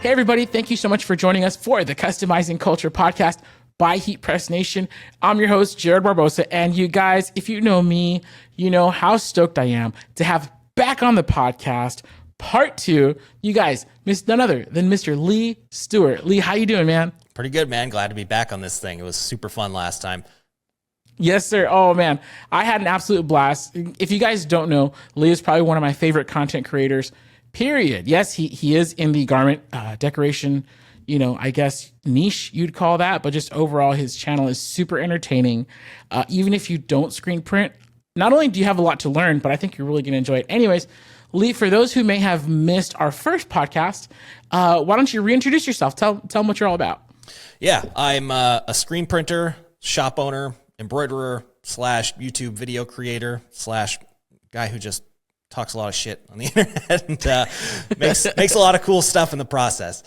Hey, everybody. Thank you so much for joining us for the Customizing Culture podcast by Heat Press Nation. I'm your host, Jared Barbosa. And you guys, if you know me, you know how stoked I am to have back on the podcast, part two, you guys, miss none other than Mr. Lee Stuart. Lee, how you doing, man? Pretty good, man. Glad to be back on this thing. It was super fun last time. Yes, sir. Oh, man. I had an absolute blast. If you guys don't know, Lee is probably one of my favorite content creators, period. Yes, he is in the garment decoration, I guess niche you'd call that, but just overall his channel is super entertaining. Even if you don't screen print, not only do you have a lot to learn, but I think you're really going to enjoy it. Anyways, Lee, for those who may have missed our first podcast, why don't you reintroduce yourself? Tell them what you're all about. Yeah, I'm a screen printer, shop owner, embroiderer / YouTube video creator / guy who just talks a lot of shit on the internet and makes a lot of cool stuff in the process.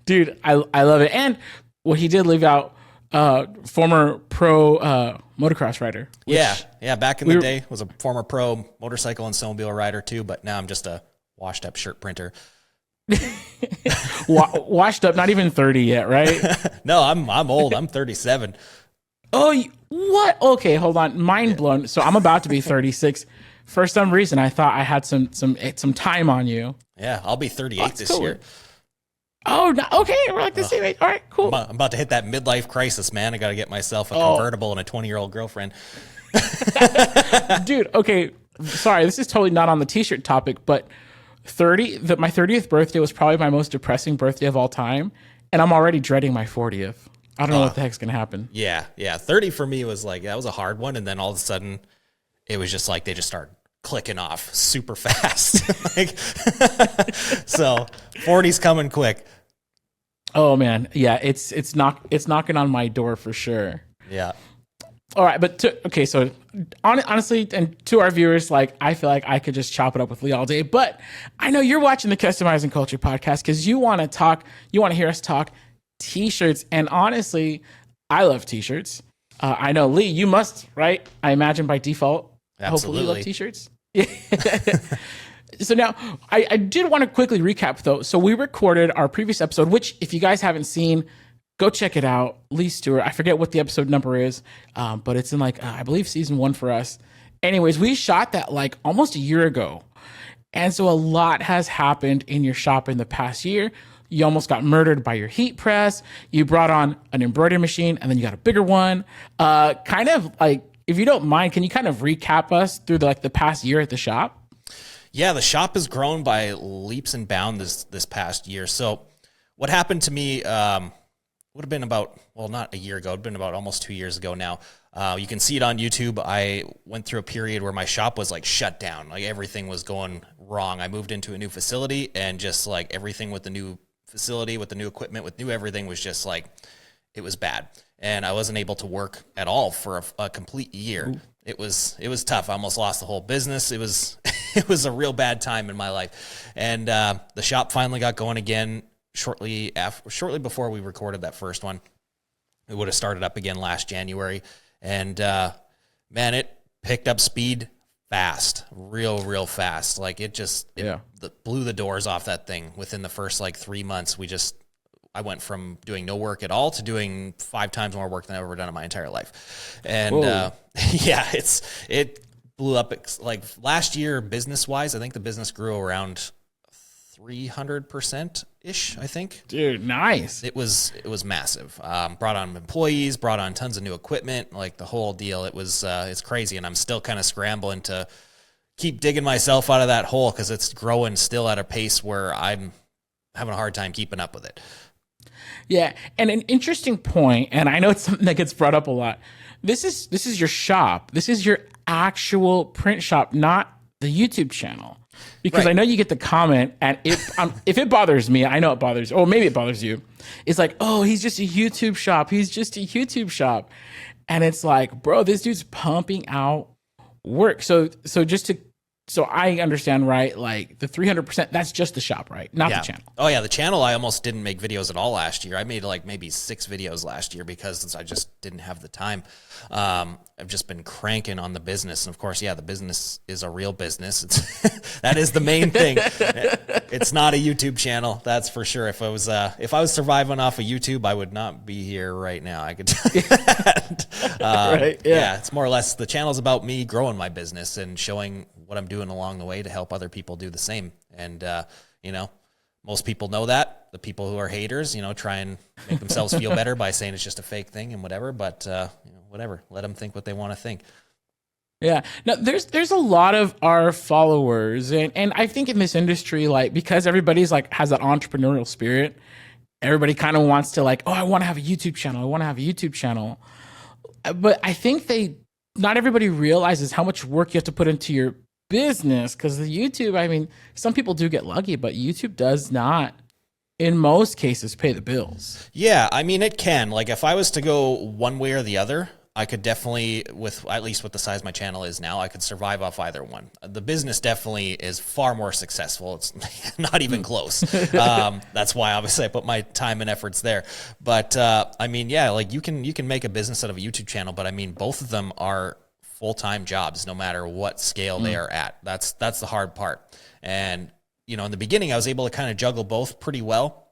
Dude, I love it. And what he did leave out, former pro motocross rider. Yeah. Back in the day, was a former pro motorcycle and snowmobile rider too, but now I'm just a washed up shirt printer. Washed up, not even 30 yet, right? No, I'm old. I'm 37. Oh, what? Okay, hold on. Mind blown. So I'm about to be 36. For some reason, I thought I had some time on you. Yeah, I'll be 38 this year. Oh, no, okay. We're like the same age. All right, cool. I'm about to hit that midlife crisis, man. I got to get myself a convertible and a 20-year-old girlfriend. Dude, okay. Sorry, this is totally not on the t-shirt topic, but my 30th birthday was probably my most depressing birthday of all time, and I'm already dreading my 40th. I don't know what the heck's going to happen. Yeah. 30 for me was like, that was a hard one, and then all of a sudden, it was just like they just started clicking off super fast. So 40's coming quick. Oh man. Yeah. It's knocking on my door for sure. Yeah. All right. But so honestly, and to our viewers, like, I feel like I could just chop it up with Lee all day, but I know you're watching the Customizing Culture podcast because you want to hear us talk t-shirts. And honestly, I love t-shirts. I know, Lee, you must, right? I imagine by default. Absolutely. Hopefully you love t-shirts. So now I did want to quickly recap though. So we recorded our previous episode, which if you guys haven't seen, go check it out. Lee Stuart, I forget what the episode number is, but it's in I believe season 1 for us. Anyways, we shot that like almost a year ago. And so a lot has happened in your shop in the past year. You almost got murdered by your heat press. You brought on an embroidery machine and then you got a bigger one. Kind of like, if you don't mind, can you kind of recap us through the past year at the shop? Yeah, the shop has grown by leaps and bounds this past year. So what happened to me would have been about, well, not a year ago. It would have been about almost 2 years ago now. You can see it on YouTube. I went through a period where my shop was like shut down. Like everything was going wrong. I moved into a new facility and just like everything with the new facility, with the new equipment, with new everything was just like, it was bad. And I wasn't able to work at all for a complete year. Ooh. It was tough. I almost lost the whole business. It was a real bad time in my life. And the shop finally got going again shortly before we recorded that first one. It would have started up again last January. And man, it picked up speed fast, real fast. Like it blew the doors off that thing within the first 3 months. I went from doing no work at all to doing 5 times more work than I've ever done in my entire life. And it blew up. Like last year, business wise, I think the business grew around 300% ish, I think. Dude, nice. It was massive. Brought on employees, brought on tons of new equipment, like the whole deal. It's crazy. And I'm still kind of scrambling to keep digging myself out of that hole because it's growing still at a pace where I'm having a hard time keeping up with it. Yeah, and an interesting point, and I know it's something that gets brought up a lot. This is your shop. This is your actual print shop, not the YouTube channel. Because right. I know you get the comment, and if it bothers me, I know it bothers, or maybe it bothers you. It's like, oh, he's just a YouTube shop. He's just a YouTube shop, and it's like, bro, this dude's pumping out work. So just to so I understand, right? Like the 300%, that's just the shop, right? Not the channel. Oh yeah, the channel. I almost didn't make videos at all last year. I made like maybe 6 videos last year because I just didn't have the time. I've just been cranking on the business, and of course, the business is a real business. It's that is the main thing. It's not a YouTube channel, that's for sure. If I was surviving off of YouTube, I would not be here right now. I could tell you that. Right? Yeah, it's more or less the channel's about me growing my business and showing what I'm doing along the way to help other people do the same. And, most people know that. The people who are haters, try and make themselves feel better by saying it's just a fake thing and whatever. But, whatever. Let them think what they want to think. Yeah. No, there's a lot of our followers. And I think in this industry, like, because everybody's like has that entrepreneurial spirit, everybody kind of wants to like, oh, I want to have a YouTube channel. I want to have a YouTube channel. But I think not everybody realizes how much work you have to put into your business, because the YouTube, I mean, some people do get lucky, but YouTube does not, in most cases, pay the bills. Yeah, I mean, it can. Like, if I was to go one way or the other, I could definitely, at least with the size my channel is now, I could survive off either one. The business definitely is far more successful. It's not even close. That's why, obviously, I put my time and efforts there. But, I mean, yeah, like you can make a business out of a YouTube channel, but I mean, both of them are full-time jobs, no matter what scale they are at. That's the hard part. And, in the beginning, I was able to kind of juggle both pretty well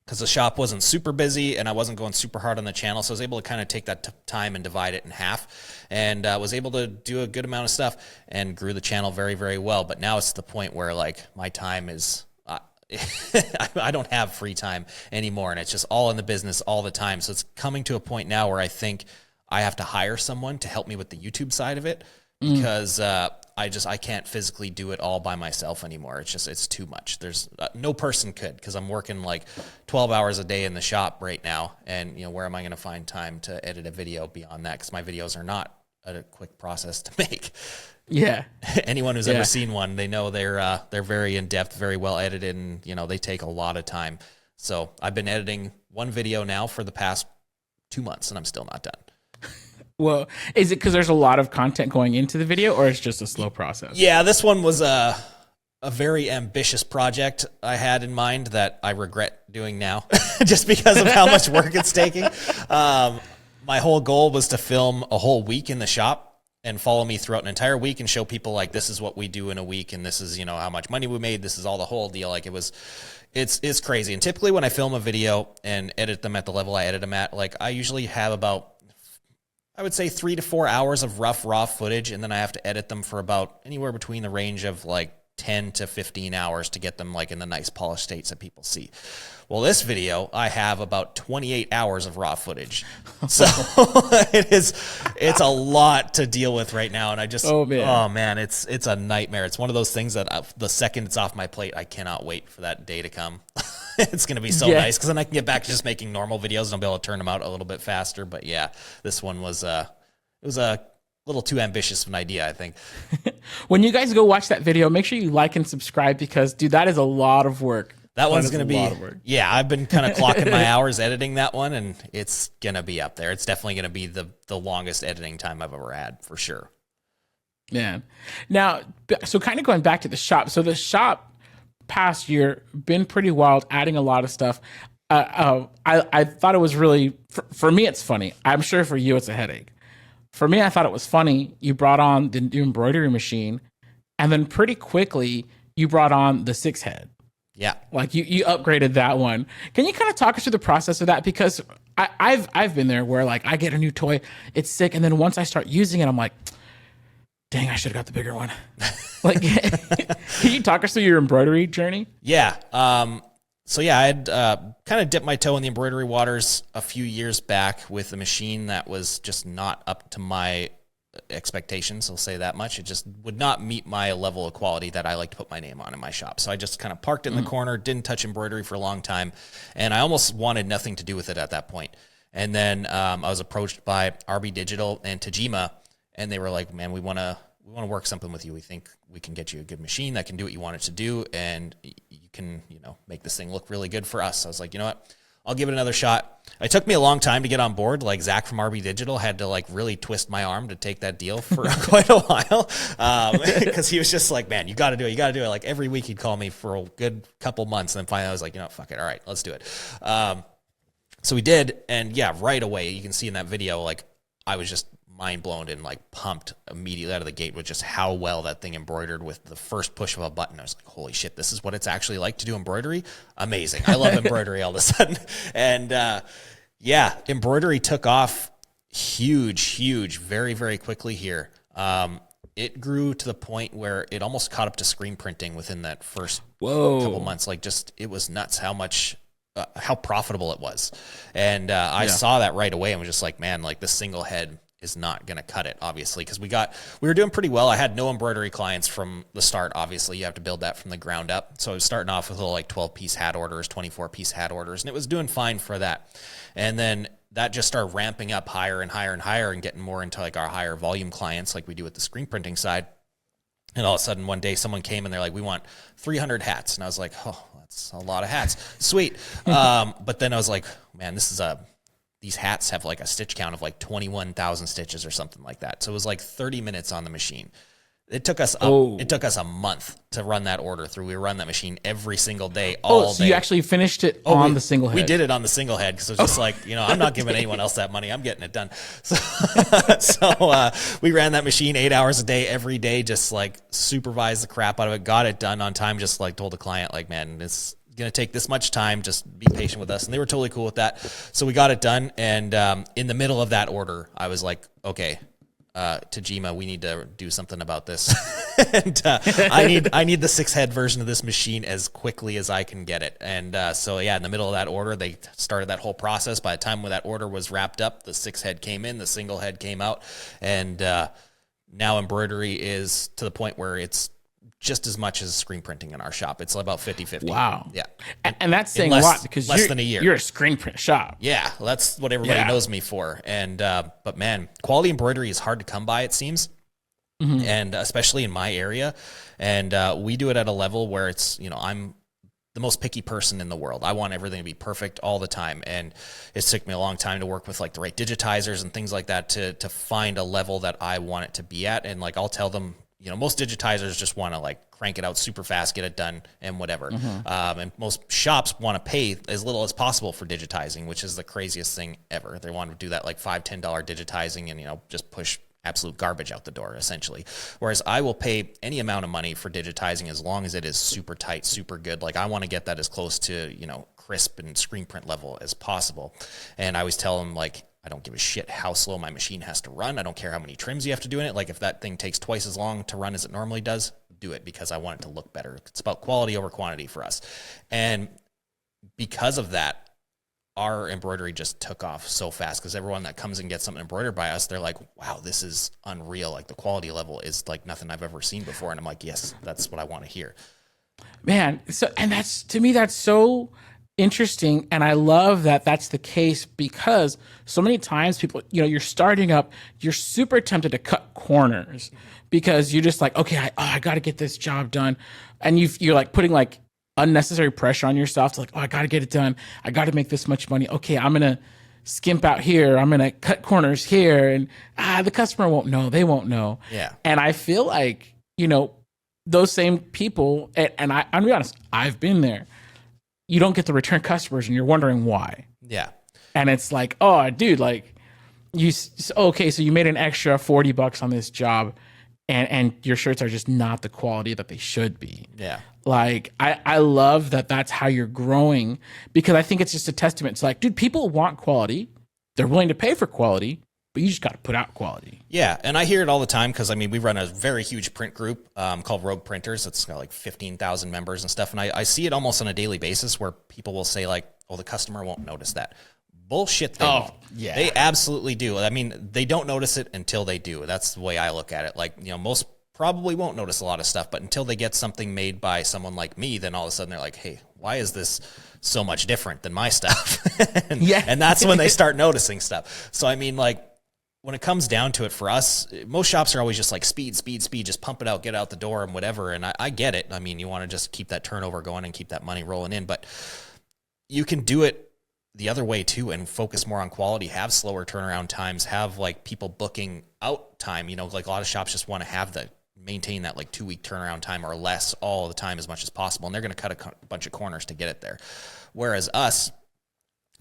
because the shop wasn't super busy and I wasn't going super hard on the channel. So I was able to kind of take that time and divide it in half, and was able to do a good amount of stuff and grew the channel very, very well. But now it's the point where like my time is, I don't have free time anymore, and it's just all in the business all the time. So it's coming to a point now where I think I have to hire someone to help me with the YouTube side of it, because I can't physically do it all by myself anymore. It's too much. There's no person could, because I'm working like 12 hours a day in the shop right now. And where am I going to find time to edit a video beyond that? Because my videos are not a quick process to make. Yeah. Anyone who's ever seen one, they know they're very in depth, very well edited, and they take a lot of time. So I've been editing one video now for the past 2 months, and I'm still not done. Well, is it because there's a lot of content going into the video, or it's just a slow process? Yeah, this one was a very ambitious project I had in mind that I regret doing now just because of how much work it's taking. My whole goal was to film a whole week in the shop and follow me throughout an entire week and show people like, this is what we do in a week, and this is, how much money we made. This is all the whole deal. Like it's crazy. And typically when I film a video and edit them at the level I edit them at, like I usually have about, I would say 3 to 4 hours of rough, raw footage, and then I have to edit them for about anywhere between the range of like 10 to 15 hours to get them like in the nice polished states that people see. Well, this video, I have about 28 hours of raw footage. So it's a lot to deal with right now. And I just, oh man, it's a nightmare. It's one of those things that the second it's off my plate, I cannot wait for that day to come. It's going to be so nice, because then I can get back to just making normal videos and I'll be able to turn them out a little bit faster. But yeah, this one was a little too ambitious of an idea, I think. When you guys go watch that video, make sure you like and subscribe, because dude, that is a lot of work. That one's going to be, I've been kind of clocking my hours editing that one, and it's going to be up there. It's definitely going to be the longest editing time I've ever had, for sure. Man. Now, so kind of going back to the shop. So the shop past year been pretty wild, adding a lot of stuff. I thought it was really, for me, it's funny. I'm sure for you, it's a headache. For me, I thought it was funny. You brought on the new embroidery machine, and then pretty quickly you brought on the 6-head. Yeah. Like you upgraded that one. Can you kind of talk us through the process of that? Because I've been there where like I get a new toy, it's sick, and then once I start using it, I'm like, dang, I should have got the bigger one. Like, can you talk us through your embroidery journey? Yeah. So yeah, I had kind of dipped my toe in the embroidery waters a few years back with a machine that was just not up to my expectations. I'll say that much. It just would not meet my level of quality that I like to put my name on in my shop. So I just kind of parked it in the corner, didn't touch embroidery for a long time, and I almost wanted nothing to do with it at that point. And then I was approached by RB Digital and Tajima, and they were like, man, we want to work something with you. We think we can get you a good machine that can do what you want it to do, and you can, make this thing look really good for us. So I was like, you know what? I'll give it another shot. It took me a long time to get on board. Like Zach from RB Digital had to like really twist my arm to take that deal for quite a while. Cause he was just like, man, you got to do it. You got to do it. Like every week he'd call me for a good couple months. And then finally I was like, fuck it. All right, let's do it. So we did. And yeah, right away, you can see in that video, like I was just mind blown and like pumped immediately out of the gate with just how well that thing embroidered with the first push of a button. I was like, holy shit, this is what it's actually like to do embroidery. Amazing. I love embroidery all of a sudden. And yeah, embroidery took off huge, very, very quickly here. It grew to the point where it almost caught up to screen printing within that first couple months. Like just, it was nuts how much, how profitable it was. And I saw that right away and was just like, man, like the single head is not going to cut it, obviously, because we were doing pretty well. I had no embroidery clients from the start. Obviously, you have to build that from the ground up. So I was starting off with little like 12-piece hat orders, 24-piece hat orders, and it was doing fine for that. And then that just started ramping up higher and higher and higher and getting more into like our higher volume clients like we do with the screen printing side. And all of a sudden one day someone came and they're like, we want 300 hats. And I was like, oh, that's a lot of hats. Sweet. But then I was like, man, these hats have like a stitch count of like 21,000 stitches or something like that. So it was like 30 minutes on the machine. It took us a month to run that order through. We run that machine every single day, all day. So you actually finished it on the single head? We did it on the single head because it was just like, I'm not giving anyone else that money. I'm getting it done. So we ran that machine 8 hours a day, every day, just like supervised the crap out of it, got it done on time, just like told the client, like, man, it's going to take this much time. Just be patient with us. And they were totally cool with that. So we got it done. And in the middle of that order, I was like, okay, Tajima, we need to do something about this. And I need the 6-head version of this machine as quickly as I can get it. And so yeah, in the middle of that order, they started that whole process. By the time when that order was wrapped up, the 6-head came in, the single head came out. And now embroidery is to the point where it's just as much as screen printing in our shop. It's about 50-50. Wow. Yeah. And that's saying a lot because less than a year. You're a screen print shop. Yeah. That's what everybody knows me for. And, but man, quality embroidery is hard to come by, it seems. Mm-hmm. And especially in my area. And we do it at a level where it's, I'm the most picky person in the world. I want everything to be perfect all the time. And it's took me a long time to work with like the right digitizers and things like that to find a level that I want it to be at. And like, I'll tell them, most digitizers just want to like crank it out super fast, get it done and whatever. Mm-hmm. And most shops want to pay as little as possible for digitizing, which is the craziest thing ever. They want to do that like $5, $10 digitizing and, just push absolute garbage out the door essentially. Whereas I will pay any amount of money for digitizing as long as it is super tight, super good. Like I want to get that as close to, crisp and screen print level as possible. And I always tell them like, I don't give a shit how slow my machine has to run. I don't care how many trims you have to do in it. Like if that thing takes twice as long to run as it normally does, do it because I want it to look better. It's about quality over quantity for us. And because of that, our embroidery just took off so fast because everyone that comes and gets something embroidered by us, they're like, wow, this is unreal. Like the quality level is like nothing I've ever seen before. And I'm like, yes, that's what I want to hear. Man. And that's, to me, that's so interesting. And I love that that's the case because so many times people, you're starting up, you're super tempted to cut corners because you're just like, okay, I got to get this job done. And you're like putting like unnecessary pressure on yourself to like, I got to get it done. I got to make this much money. Okay, I'm going to skimp out here. I'm going to cut corners here. And the customer won't know. They won't know. Yeah. And I feel like, those same people, and I'm going to be honest, I've been there. You don't get the return customers and you're wondering why. Yeah. And it's like, oh, dude, like okay, so you made an extra $40 on this job and your shirts are just not the quality that they should be. Yeah. Like, I love that that's how you're growing because I think it's just a testament to like, dude, people want quality. They're willing to pay for quality, but you just got to put out quality. Yeah, and I hear it all the time because, we run a very huge print group called Rogue Printers. It's got like 15,000 members and stuff, and I see it almost on a daily basis where people will say like, oh, the customer won't notice that. Bullshit. They absolutely do. They don't notice it until they do. That's the way I look at it. Like, most probably won't notice a lot of stuff, but until they get something made by someone like me, then all of a sudden they're like, hey, why is this so much different than my stuff? And that's when they start noticing stuff. So, when it comes down to it for us, most shops are always just like speed, just pump it out, get out the door and whatever. And I get it. You want to just keep that turnover going and keep that money rolling in, but you can do it the other way too, and focus more on quality, have slower turnaround times, have like people booking out time, you know, like a lot of shops just want to have maintain that like 2-week turnaround time or less all the time as much as possible. And they're going to cut a bunch of corners to get it there. Whereas us,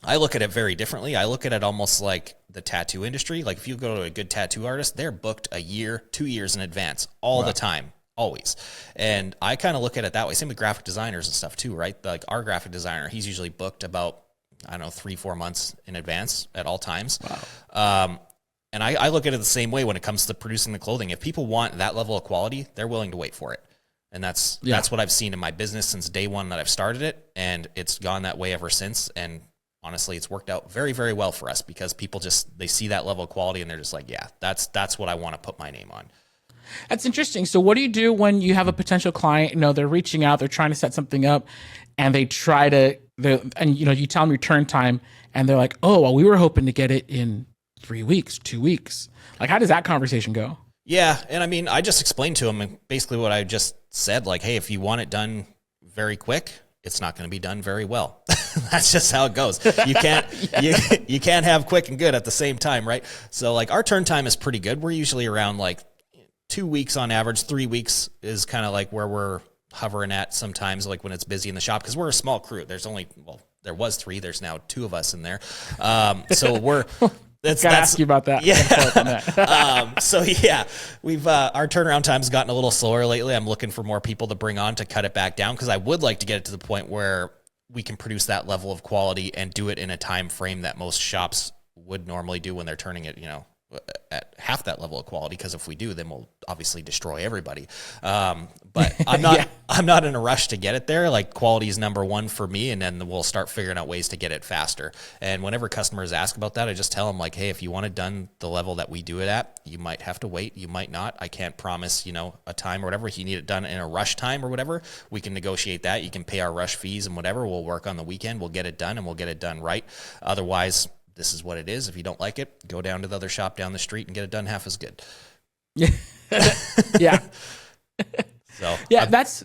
I look at it very differently. I look at it almost like the tattoo industry. Like if you go to a good tattoo artist, they're booked a year, 2 years in advance all the time. Always. And I kind of look at it that way. Same with graphic designers and stuff too, right? Like our graphic designer, he's usually booked about, I don't know, 3-4 months in advance at all times. Wow. And I look at it the same way when it comes to producing the clothing. If people want that level of quality, they're willing to wait for it. And that's what I've seen in my business since day one that I've started it. And it's gone that way ever since. And honestly, it's worked out very, very well for us because people they see that level of quality and they're just like, yeah, that's what I want to put my name on. That's interesting. So what do you do when you have a potential client, you know, they're reaching out, they're trying to set something up and they try to, and you know, you tell them return time and they're like, oh, well, we were hoping to get it in 3 weeks, 2 weeks. Like, how does that conversation go? Yeah. And I mean, I just explained to them basically what I just said, like, hey, if you want it done very quick, it's not going to be done very well. That's just how it goes. You can't, you can't have quick and good at the same time. Right. So like our turn time is pretty good. We're usually around like 2 weeks on average. 3 weeks is kind of like where we're hovering at sometimes, like when it's busy in the shop, because we're a small crew. There's only, there was 3, there's now 2 of us in there. So we're, That's ask you about that. Yeah. So yeah, we've our turnaround time's gotten a little slower lately. I'm looking for more people to bring on to cut it back down because I would like to get it to the point where we can produce that level of quality and do it in a time frame that most shops would normally do when they're turning it, you know, at half that level of quality. Because if we do, then we'll obviously destroy everybody. But I'm not in a rush to get it there. Like quality is number one for me, and then we'll start figuring out ways to get it faster. And whenever customers ask about that, I just tell them like, hey, if you want it done the level that we do it at, you might have to wait. You might not. I can't promise, you know, a time or whatever. If you need it done in a rush time or whatever, we can negotiate that. You can pay our rush fees and whatever. We'll work on the weekend. We'll get it done and we'll get it done right. Otherwise, this is what it is. If you don't like it, go down to the other shop down the street and get it done half as good. Yeah. So yeah, that's.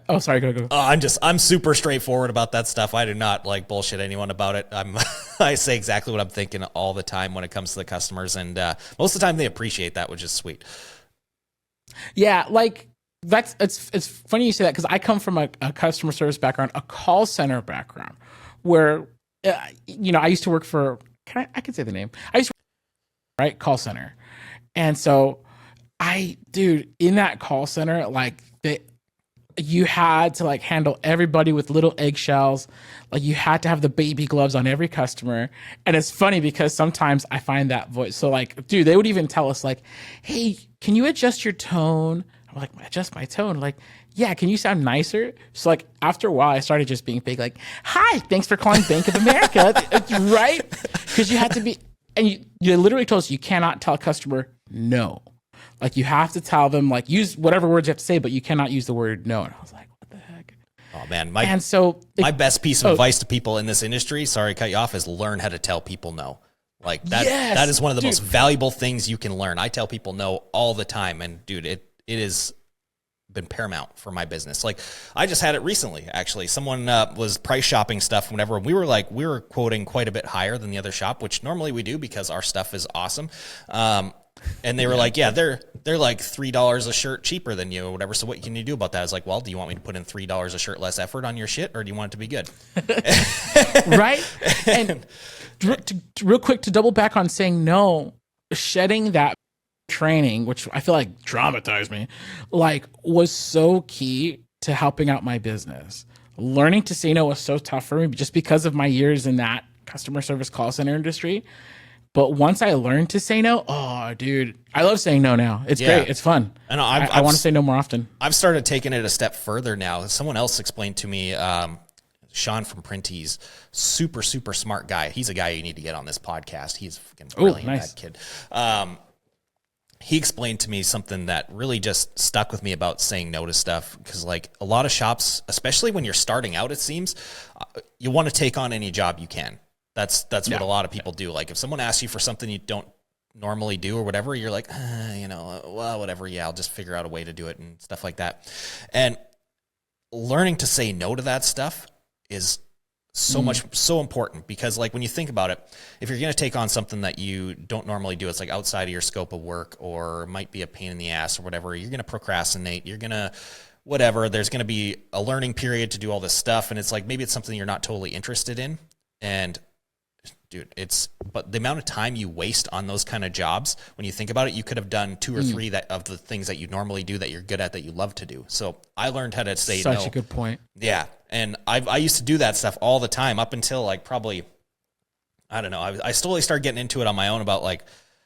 Oh, sorry. Go. I'm super straightforward about that stuff. I do not like bullshit anyone about it. I say exactly what I'm thinking all the time when it comes to the customers, and most of the time they appreciate that, which is sweet. Yeah, like it's funny you say that because I come from a customer service background, a call center background, where you know I used to work for. I can say the name. I used to work, right, call center, and so. In that call center, like you had to like handle everybody with little eggshells. Like you had to have the baby gloves on every customer. And it's funny because sometimes I find that voice. So like, dude, they would even tell us like, hey, can you adjust your tone? I'm like, adjust my tone? Like, yeah, can you sound nicer? So like after a while, I started just being fake, like, hi, thanks for calling Bank of America. Right? Because you had to be, and you literally told us you cannot tell a customer no. Like you have to tell them like use whatever words you have to say, but you cannot use the word no. And I was like, what the heck? Oh man, my best piece of advice to people in this industry, sorry to cut you off, is learn how to tell people no. Like that. Yes, that is one of the most valuable things you can learn. I tell people no all the time, and dude, it is been paramount for my business. Like I just had it recently, actually. Someone was price shopping stuff whenever we were quoting quite a bit higher than the other shop, which normally we do because our stuff is awesome. And they were like, yeah, they're like $3 a shirt cheaper than you or whatever. So what can you do about that? I was like, well, do you want me to put in $3 a shirt less effort on your shit, or do you want it to be good? Right. And real quick to double back on saying no, shedding that training, which I feel like traumatized me, like was so key to helping out my business. Learning to say no was so tough for me just because of my years in that customer service call center industry. But once I learned to say no, oh, dude, I love saying no now. It's great. It's fun. And I want to say no more often. I've started taking it a step further now. Someone else explained to me, Sean from Printies, super, super smart guy. He's a guy you need to get on this podcast. He's fucking brilliant, nice. That kid. He explained to me something that really just stuck with me about saying no to stuff. Because like a lot of shops, especially when you're starting out, it seems, you want to take on any job you can. That's what a lot of people do. Like if someone asks you for something you don't normally do or whatever, you're like, well, whatever. Yeah, I'll just figure out a way to do it and stuff like that. And learning to say no to that stuff is so important, because like when you think about it, if you're going to take on something that you don't normally do, it's like outside of your scope of work, or might be a pain in the ass or whatever, you're going to procrastinate, you're going to whatever, there's going to be a learning period to do all this stuff. And it's like, maybe it's something you're not totally interested in. And dude, but the amount of time you waste on those kind of jobs, when you think about it, you could have done 2 or 3 of the things that you normally do that you're good at, that you love to do. So I learned how to say no. Such a good point. Yeah. And I used to do that stuff all the time up until like probably, I don't know. I slowly started getting into it on my own about like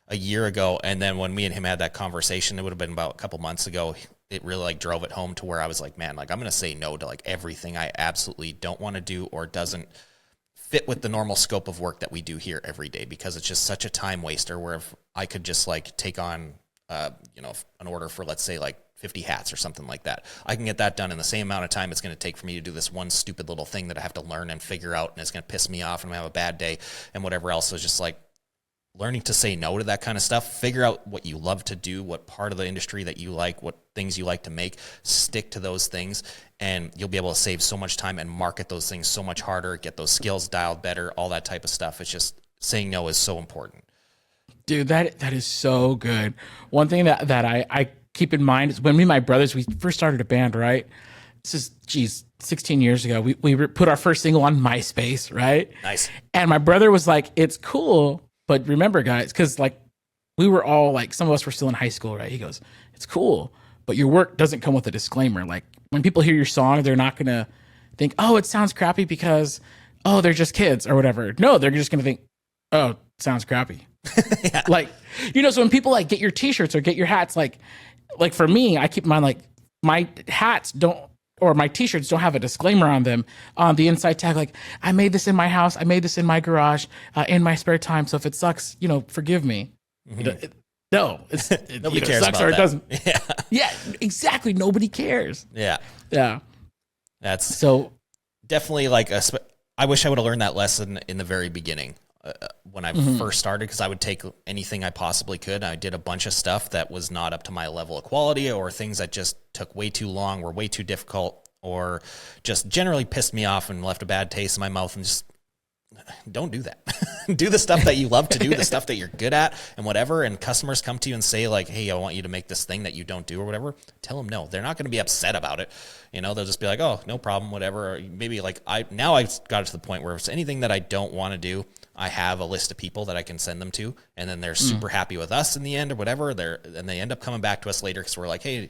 a year ago. And then when me and him had that conversation, it would have been about a couple months ago, it really like drove it home to where I was like, man, like I'm going to say no to like everything I absolutely don't want to do or doesn't fit with the normal scope of work that we do here every day, because it's just such a time waster, where if I could just like take on, an order for, let's say like 50 hats or something like that, I can get that done in the same amount of time it's going to take for me to do this one stupid little thing that I have to learn and figure out, and it's going to piss me off and I have a bad day and whatever else. So it's just like learning to say no to that kind of stuff, figure out what you love to do, what part of the industry that you like, what things you like to make, stick to those things, and you'll be able to save so much time and market those things so much harder, get those skills dialed better, all that type of stuff. It's just, saying no is so important. Dude, that is so good. One thing that I keep in mind is when me and my brothers, we first started a band, right? This is, 16 years ago. We put our first single on MySpace, right? Nice. And my brother was like, it's cool, but remember, guys, because like we were all like, some of us were still in high school, right? He goes, it's cool, but your work doesn't come with a disclaimer. Like when people hear your song, they're not going to think, oh, it sounds crappy because, oh, they're just kids or whatever. No, they're just going to think, oh, it sounds crappy. Yeah. Like, so when people like get your t-shirts or get your hats, like for me, I keep in mind, like my hats don't, or my t-shirts don't have a disclaimer on them on the inside tag. Like, I made this in my house. I made this in my garage in my spare time. So if it sucks, forgive me. Mm-hmm. Nobody cares sucks about or that. It doesn't. Yeah. Yeah, exactly. Nobody cares. Yeah. Yeah. That's so definitely like I wish I would have learned that lesson in the very beginning when I first started, because I would take anything I possibly could. I did a bunch of stuff that was not up to my level of quality, or things that just took way too long, were way too difficult, or just generally pissed me off and left a bad taste in my mouth. And just don't do that. Do the stuff that you love to do, the stuff that you're good at and whatever. And customers come to you and say like, hey, I want you to make this thing that you don't do or whatever. Tell them no. They're not going to be upset about it. They'll just be like, oh, no problem, whatever. Or maybe like I've got it to the point where if it's anything that I don't want to do, I have a list of people that I can send them to, and then they're super happy with us in the end or whatever. And they end up coming back to us later because we're like, hey,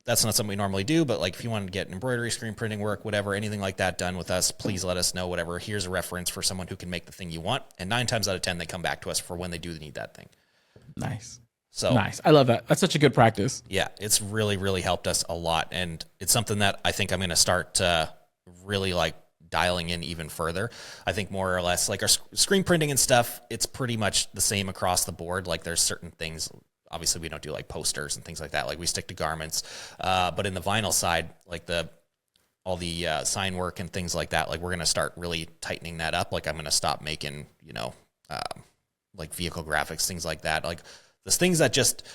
that's not something we normally do, but like if you want to get embroidery, screen printing work, whatever, anything like that done with us, please let us know, whatever. Here's a reference for someone who can make the thing you want. And 9 times out of 10, they come back to us for when they do need that thing. Nice. So nice. I love that. That's such a good practice. Yeah, it's really, really helped us a lot. And it's something that I think I'm going to start really like dialing in even further. I think more or less like our screen printing and stuff, it's pretty much the same across the board. Like there's certain things, obviously we don't do like posters and things like that. Like we stick to garments. But in the vinyl side, like all the sign work and things like that, like we're going to start really tightening that up. Like I'm going to stop making, like vehicle graphics, things like that. Like the things that just,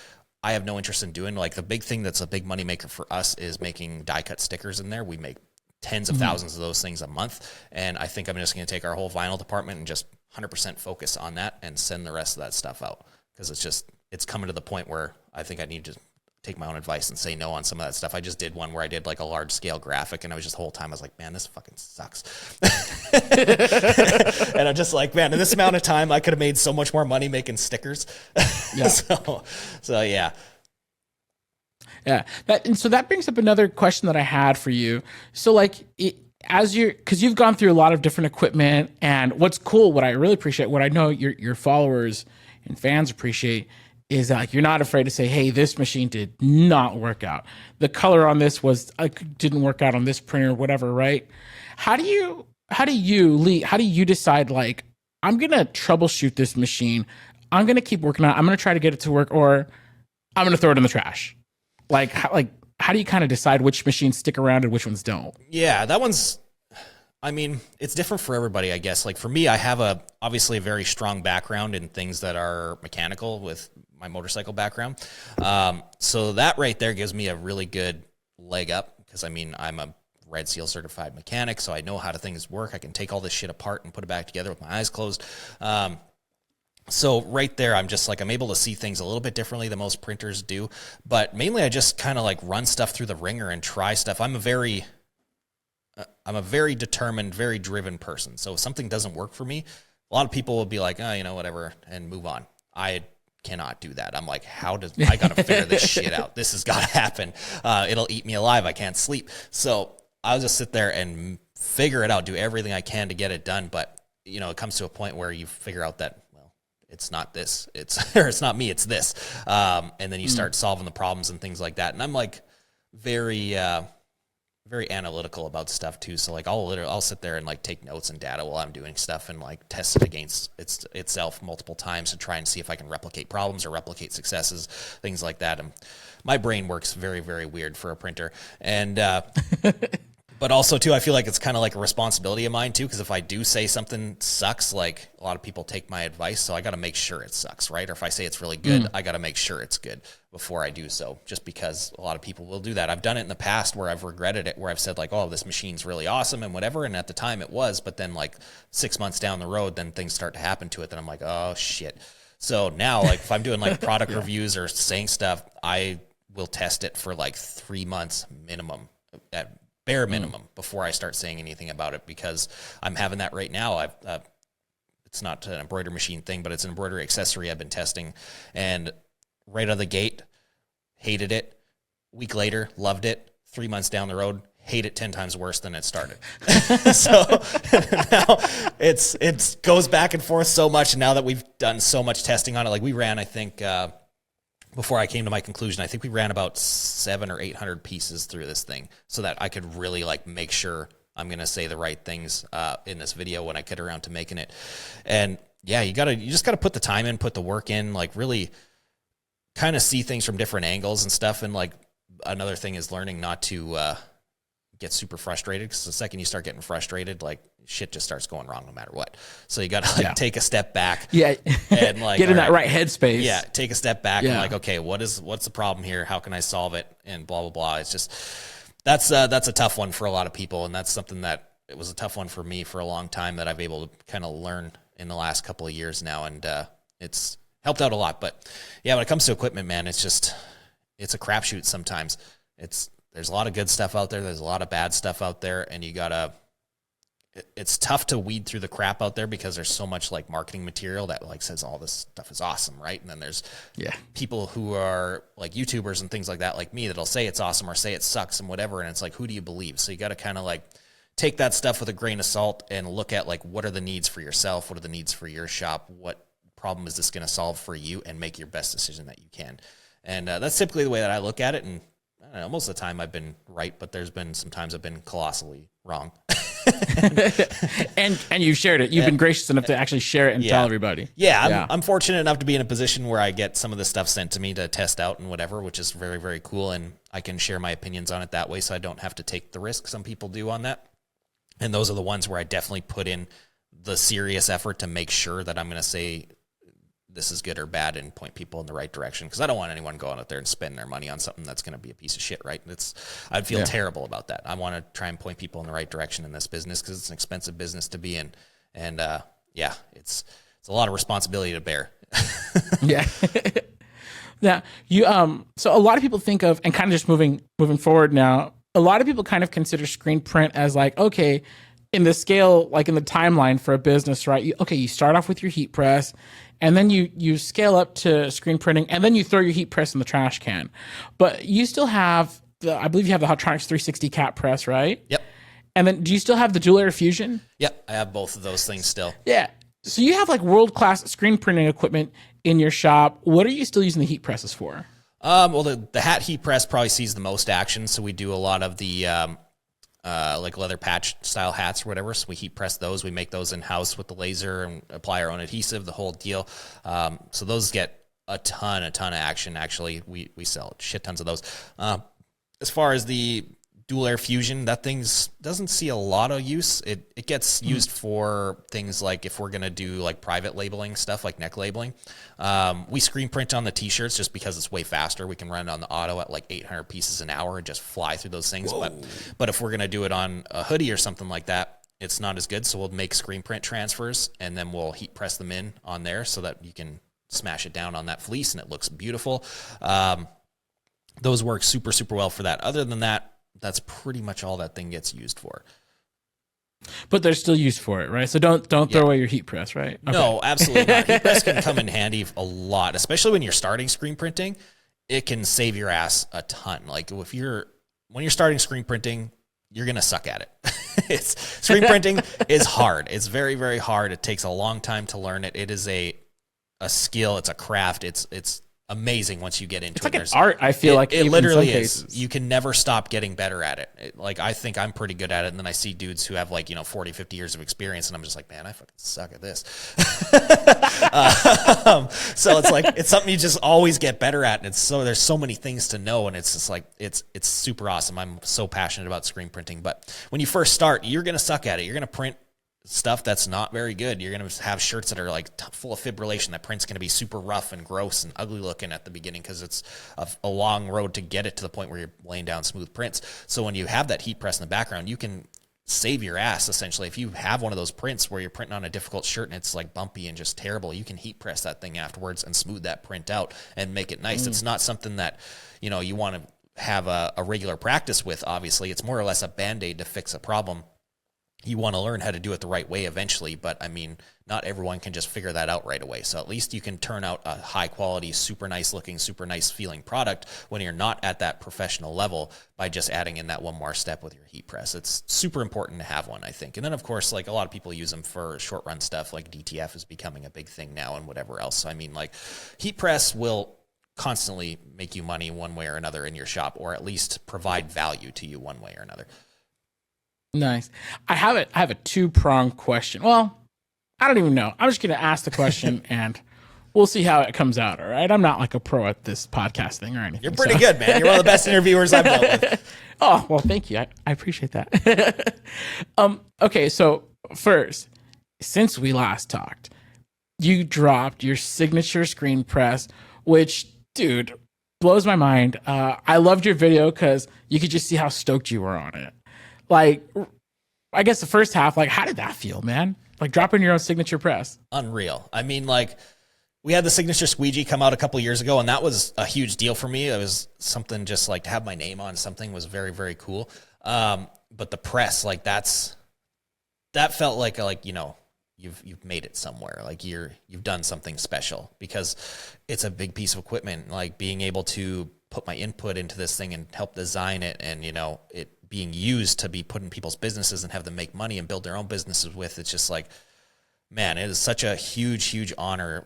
I have no interest in doing. Like the big thing that's a big money maker for us is making die cut stickers in there. We make tens of thousands of those things a month. And I think I'm just going to take our whole vinyl department and just 100% focus on that and send the rest of that stuff out. Because it's coming to the point where I think I need to take my own advice and say no on some of that stuff. I just did one where I did like a large scale graphic, and I was just the whole time I was like, man, this fucking sucks. And I'm just like, man, in this amount of time, I could have made so much more money making stickers. Yeah. so yeah. Yeah. So that brings up another question that I had for you. So like because you've gone through a lot of different equipment, and what's cool, what I really appreciate, what I know your followers and fans appreciate, is that like you're not afraid to say, hey, this machine did not work out. The color on this didn't work out on this printer, whatever, right? How do you, Lee, how do you decide, like, I'm going to troubleshoot this machine, I'm going to keep working on it, I'm going to try to get it to work, or I'm going to throw it in the trash? Like how do you kind of decide which machines stick around and which ones don't? Yeah, that one's, I mean, it's different for everybody, I guess. Like for me, I have obviously a very strong background in things that are mechanical with my motorcycle background. So that right there gives me a really good leg up, because I mean, I'm a Red Seal certified mechanic, so I know how things work. I can take all this shit apart and put it back together with my eyes closed. So right there, I'm just like, I'm able to see things a little bit differently than most printers do, but mainly I just kind of like run stuff through the ringer and try stuff. I'm a very determined, very driven person. So if something doesn't work for me, a lot of people will be like, oh, whatever, and move on. I cannot do that. I'm like, I got to figure this shit out. This has got to happen. It'll eat me alive. I can't sleep. So I'll just sit there and figure it out, do everything I can to get it done. But, it comes to a point where you figure out that, it's not this, it's not me, it's this. And then you start solving the problems and things like that. And I'm like very, very analytical about stuff too. So like I'll sit there and like take notes and data while I'm doing stuff and like test it against itself multiple times to try and see if I can replicate problems or replicate successes, things like that. And my brain works very, very weird for a printer. And, but also too, I feel like it's kind of like a responsibility of mine too, because if I do say something sucks, like a lot of people take my advice, so I got to make sure it sucks, right? Or if I say it's really good, I got to make sure it's good before I do so, just because a lot of people will do that. I've done it in the past where I've regretted it, where I've said like, oh, this machine's really awesome and whatever, and at the time it was, but then like 6 months down the road, then things start to happen to it, then I'm like, oh shit. So now, like if I'm doing like product reviews or saying stuff, I will test it for like 3 months minimum at bare minimum before I start saying anything about it, because I'm having that right now. It's not an embroidery machine thing, but it's an embroidery accessory I've been testing, and right out of the gate, hated it. Week later, loved it. 3 months down the road, hate it 10 times worse than it started. So now it goes back and forth so much. And now that we've done so much testing on it, like we ran, I think, before I came to my conclusion, I think we ran about 700 or 800 pieces through this thing so that I could really like make sure I'm going to say the right things in this video when I get around to making it. And yeah, you just got to put the time in, put the work in, like really kind of see things from different angles and stuff. And like another thing is learning not to get super frustrated, because the second you start getting frustrated, like shit just starts going wrong no matter what. So you got to like take a step back, and like get in that right headspace. Yeah, take a step back and like, okay, what's the problem here? How can I solve it? And blah blah blah. It's just that's a tough one for a lot of people, and that's something that it was a tough one for me for a long time that I've able to kind of learn in the last couple of years now, and it's helped out a lot. But yeah, when it comes to equipment, man, it's a crapshoot sometimes. There's a lot of good stuff out there. There's a lot of bad stuff out there, and it's tough to weed through the crap out there because there's so much like marketing material that like says all this stuff is awesome, right? And then there's people who are like YouTubers and things like that, like me, that'll say it's awesome or say it sucks and whatever, and it's like, who do you believe? So you got to kind of like take that stuff with a grain of salt and look at like, what are the needs for yourself? What are the needs for your shop? What problem is this going to solve for you? And make your best decision that you can. And that's typically the way that I look at it. And I don't know, most of the time I've been right, but there's been some times I've been colossally wrong. and you shared it. You've been gracious enough to actually share it and tell everybody. I'm fortunate enough to be in a position where I get some of this stuff sent to me to test out and whatever, which is very, very cool. And I can share my opinions on it that way, so I don't have to take the risk some people do on that. And those are the ones where I definitely put in the serious effort to make sure that I'm going to say this is good or bad and point people in the right direction, because I don't want anyone going out there and spending their money on something that's going to be a piece of shit, right? I'd feel terrible about that. I want to try and point people in the right direction in this business, because it's an expensive business to be in, and it's a lot of responsibility to bear. Now you so a lot of people think of, and kind of just moving forward now, a lot of people kind of consider screen print as like, okay, in the scale, like in the timeline for a business, right? You start off with your heat press, and then you scale up to screen printing, and then you throw your heat press in the trash can. But you still have I believe you have the Hotronics 360 cap press, right? Yep. And then do you still have the dual air fusion? Yep, I have both of those things still. Yeah. So you have like world-class screen printing equipment in your shop. What are you still using the heat presses for? Well, the hat heat press probably sees the most action, so we do a lot of the like leather patch style hats or whatever. So we heat press those. We make those in house with the laser and apply our own adhesive, the whole deal. So those get a ton of action. Actually, we sell shit tons of those. As far as the dual air fusion, that thing's doesn't see a lot of use. It gets used for things like if we're going to do like private labeling stuff, like neck labeling. We screen print on the t-shirts just because it's way faster. We can run it on the auto at like 800 pieces an hour and just fly through those things. But if we're going to do it on a hoodie or something like that, it's not as good. So we'll make screen print transfers and then we'll heat press them in on there so that you can smash it down on that fleece and it looks beautiful. Those work super, super well for that. Other than that, that's pretty much all that thing gets used for. But there's still use for it, right? So don't throw away your heat press, right? Okay. No, absolutely not. Heat press can come in handy a lot, especially when you're starting screen printing. It can save your ass a ton. Like when you're starting screen printing, you're going to suck at it. Screen printing is hard. It's very, very hard. It takes a long time to learn it. It is a skill. It's a craft. It's amazing once you get into it. It's like an art, I feel like. It literally is. You can never stop getting better at it. Like, I think I'm pretty good at it, and then I see dudes who have, like, 40, 50 years of experience, and I'm just like, man, I fucking suck at this. So it's like, it's something you just always get better at, and there's so many things to know, and it's just like, it's super awesome. I'm so passionate about screen printing, but when you first start, you're going to suck at it. You're going to print stuff that's not very good. You're going to have shirts that are like full of fibrillation. That print's going to be super rough and gross and ugly looking at the beginning because it's a long road to get it to the point where you're laying down smooth prints. So when you have that heat press in the background, you can save your ass essentially. If you have one of those prints where you're printing on a difficult shirt and it's like bumpy and just terrible, you can heat press that thing afterwards and smooth that print out and make it nice. It's not something that, you want to have a regular practice with, obviously. It's more or less a Band-Aid to fix a problem. You want to learn how to do it the right way eventually, but I mean, not everyone can just figure that out right away. So at least you can turn out a high quality, super nice looking, super nice feeling product when you're not at that professional level by just adding in that one more step with your heat press. It's super important to have one, I think. And then of course, like a lot of people use them for short run stuff, like DTF is becoming a big thing now and whatever else. So I mean, like heat press will constantly make you money one way or another in your shop, or at least provide value to you one way or another. Nice. I have a two-pronged question. Well, I don't even know. I'm just going to ask the question and we'll see how it comes out. All right. I'm not like a pro at this podcast thing or anything. You're pretty good, man. You're one of the best interviewers I've dealt with. Oh, well, thank you. I appreciate that. Okay. So first, since we last talked, you dropped your signature screen press, which, dude, blows my mind. I loved your video because you could just see how stoked you were on it. Like, I guess the first half, like, how did that feel, man? Like dropping your own signature press. Unreal. I mean, like, we had the signature squeegee come out a couple years ago, and that was a huge deal for me. It was something just like to have my name on something was very, very cool. But the press, like, that felt like you've made it somewhere. Like you've done something special because it's a big piece of equipment. Like being able to put my input into this thing and help design it, and it being used to be put in people's businesses and have them make money and build their own businesses with. It's just like, man, it is such a huge, huge honor.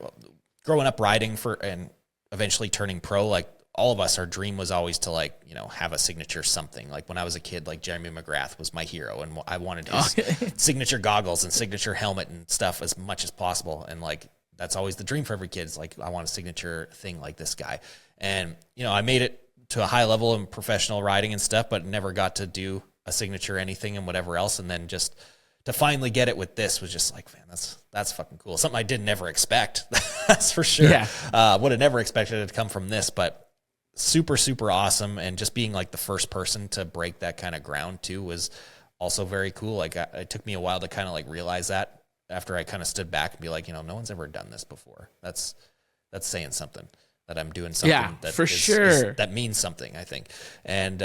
Growing up riding and eventually turning pro, like all of us, our dream was always to have a signature something. Like when I was a kid, like Jeremy McGrath was my hero, and I wanted his signature goggles and signature helmet and stuff as much as possible. And like, that's always the dream for every kid. It's like, I want a signature thing like this guy. And, I made it to a high level in professional riding and stuff, but never got to do a signature anything and whatever else. And then just to finally get it with this was just like, man, that's fucking cool. Something I did never expect. That's for sure. Yeah. Would have never expected it to come from this, but super, super awesome. And just being like the first person to break that kind of ground too was also very cool. Like it took me a while to kind of like realize that after I kind of stood back and be like, no one's ever done this before. That's saying something. That I'm doing something that means something, I think. And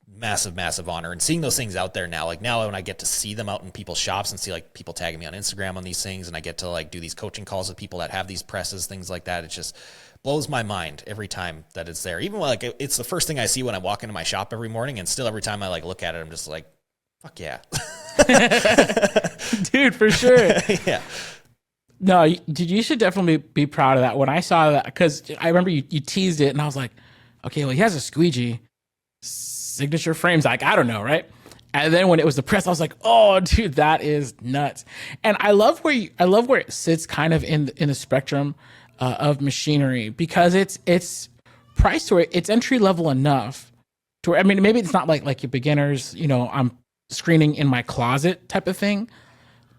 massive, massive honor. And seeing those things out there now, like now when I get to see them out in people's shops and see like people tagging me on Instagram on these things, and I get to like do these coaching calls with people that have these presses, things like that, it just blows my mind every time that it's there. Even like it's the first thing I see when I walk into my shop every morning, and still every time I like look at it, I'm just like, fuck yeah. Dude, for sure. Yeah. No, you should definitely be proud of that. When I saw that, because I remember you teased it, and I was like, okay, well, he has a squeegee, signature frames, like, I don't know, right? And then when it was the press, I was like, oh, dude, that is nuts. And I love where it sits kind of in the spectrum of machinery, because it's priced where it's entry level enough to where, I mean, maybe it's not like your beginners, I'm screening in my closet type of thing.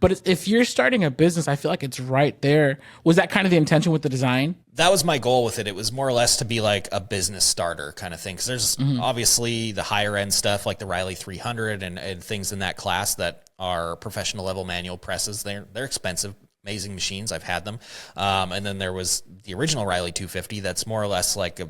But if you're starting a business, I feel like it's right there. Was that kind of the intention with the design? That was my goal with it. It was more or less to be like a business starter kind of thing. Because there's obviously the higher end stuff like the Riley 300 and things in that class that are professional level manual presses. They're expensive, amazing machines. I've had them. And then there was the original Riley 250 that's more or less like a